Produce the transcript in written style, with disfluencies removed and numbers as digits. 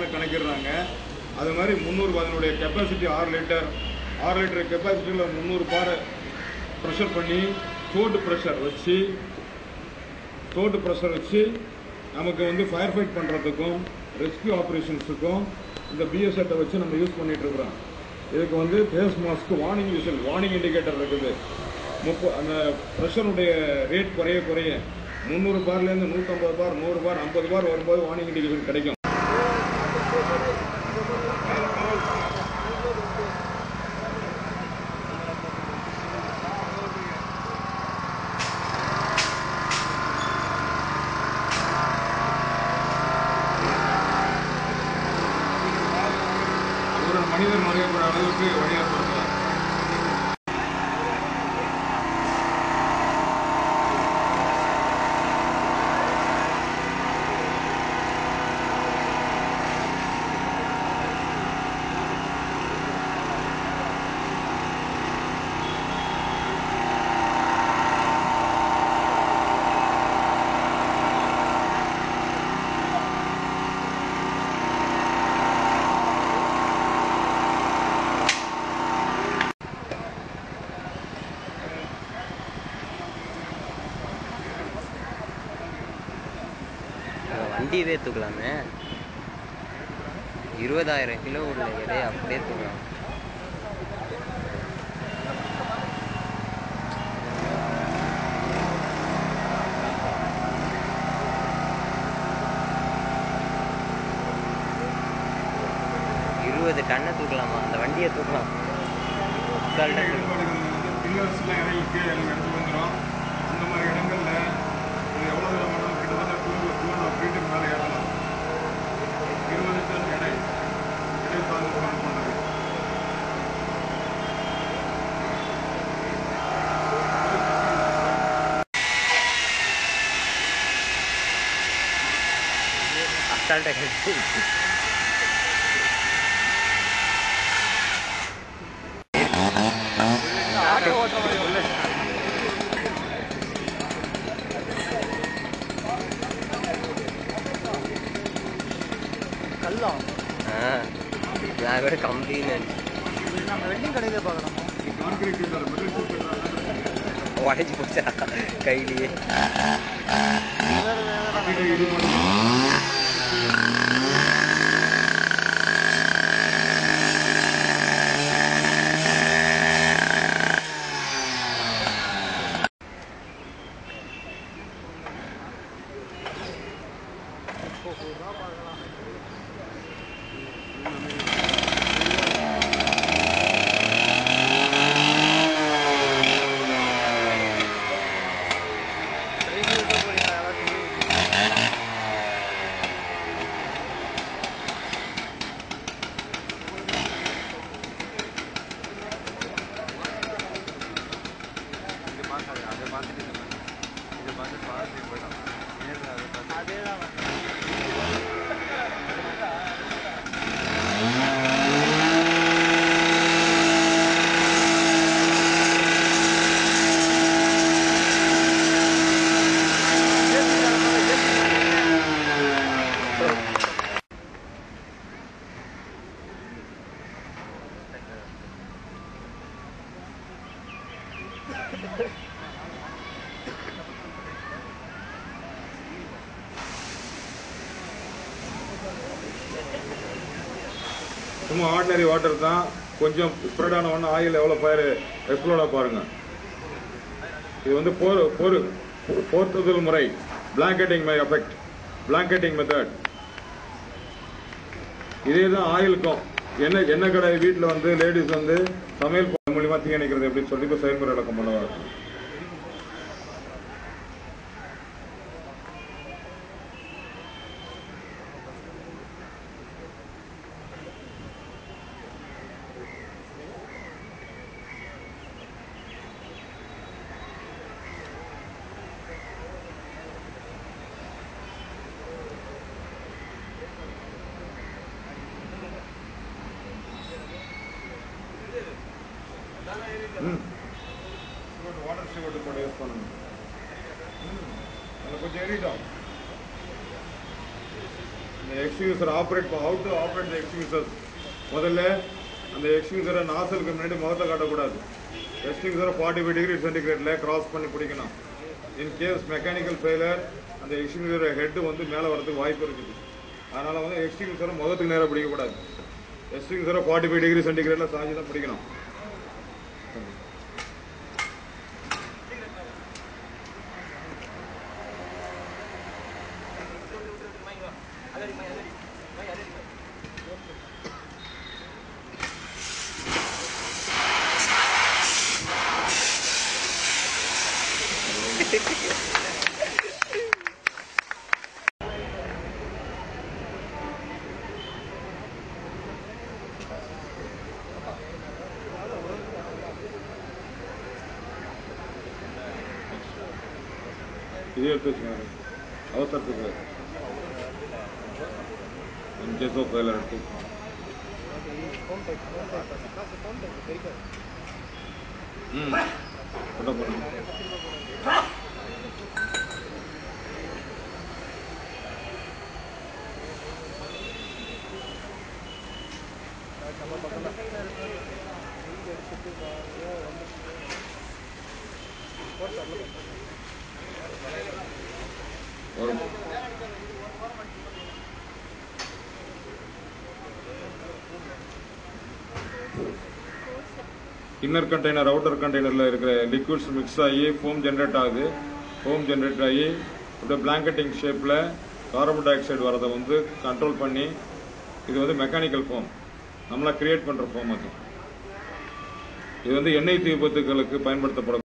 பாரில் கணக்கிடுறாங்க. அது மாதிரி 300 அதனுடைய கெப்பாசிட்டி 6 லிட்டர் கெப்பாசிட்டியில் 300 பாரை ப்ரெஷர் பண்ணி தோடு ப்ரெஷர் வச்சு நமக்கு வந்து ஃபயர் ஃபைட் பண்ணுறதுக்கும் ரெஸ்கியூ ஆப்ரேஷன்ஸுக்கும் இந்த பிஎஸ்எட்டை வச்சு நம்ம யூஸ் பண்ணிட்டு இருக்கிறோம். இதுக்கு வந்து ஃபேஸ் மாஸ்க்கு வார்னிங் இண்டிகேட்டர் இருக்குது. அந்த ப்ரெஷருடைய ரேட் குறைய 300 பார்லேருந்து 150 பார் 100 பார் 50 பார் வரும்போது வார்னிங் இண்டிகேஷன் கிடைக்கும். ஒரு மனிதர் நுழையக்கூடிய அளவுக்கு வழியாற்படுத்தலாம். வண்டியவே தூக்கலாமே, 20,000 கிலோ உள்ள எடையை அப்படியே தூக்கலாம். டன்னை தூக்கலாமா? அந்த வண்டியை தூக்கலாம். பில்லர்ஸ்லாம் இறங்கிக்கு எங்கள் இடத்துக்கு வந்துடும். அந்த மாதிரி இடங்களில் எவ்வளோ வேணும் கிட்டத்தட்ட 2.5 ஃபீட்டுக்கு மேலே ஏறலாம். 20 டன் எடை சார்ந்து பண்ணுறது. அசால்ட்டாக நான் கூட கம்பின்னு வெல்டிங் கடையில் பார்க்கலாம். உடஞ்சி போச்சா கையிலேயே? சும்மா ஆர்டினரி வாட்டர் தான். கொஞ்சம் ஸ்ப்ரெட் ஆன உடனே ஆயில் எவ்வளோ ஃபயர் எக்ஸ்ப்ளோட பாருங்க. இது வந்து போர்த்துதல் முறை, பிளாங்கெட்டிங் மெத்தட். இதே தான் ஆயிலுக்கும். எண்ணெய் கடை வீட்டில் வந்து லேடிஸ் வந்து சமையல் மூலியமா தீயணைக்கிறது எப்படின்னு சொல்லி இப்போ செயல்முறை விளக்கம் பண்ணுவாங்க. வாட்டர் ஸ்டிவர்ட் போட்டு யூஸ் பண்ணுங்க. அதில் கொஞ்சம் ஏறிட்டோம். இந்த extinguisher how to operate the extinguisher. முதல்ல அந்த எக்ஸ்டிங்யூசரை நாசலுக்கு முன்னாடி முகத்தை காட்டக்கூடாது. எக்ஸ்டிங்யூசரை 45 டிகிரி சென்டிகிரேட்ல கிராஸ் பண்ணி பிடிக்கணும். இன் கேஸ் மெக்கானிக்கல் ஃபெயிலியர் அந்த எக்ஸ்டிங்யூசர் ஹெட் வந்து மேலே வரதுக்கு வாய்ப்பு இருக்குது. அதனால வந்து எக்ஸ்டிங்யூசரை முகத்துக்கு நேராக பிடிக்கக்கூடாது. எக்ஸ்டிங்யூசரை 45 டிகிரி சென்டிகிரேட்ல சாஞ்சி தான் பிடிக்கணும். இதே எடுத்து வச்சுக்கோங்க அவசரத்துக்கு. இன் கேஸ் ஆஃப் ஃபெயிலியர் எடுத்து ஃபோட்டோ பண்ணுங்க. வரும். இன்னர் கண்டெய்னர் அவுட்டர் கண்டெய்னரில் இருக்கிற லிக்விட்ஸ் மிக்ஸ் ஆகி ஃபோம் ஜென்ரேட் ஆகுது. ஃபோம் ஜென்ரேட் ஆகி அப்படியே பிளாங்கெட்டிங் ஷேப்பில் கார்பன் டை ஆக்சைடு வரதை வந்து கண்ட்ரோல் பண்ணி, இது வந்து மெக்கானிக்கல் ஃபோம், நம்மளா கிரியேட் பண்ணுற ஃபோம் அது. இது வந்து எண்ணெய் தீ விபத்துகளுக்கு பயன்படுத்தப்படும்.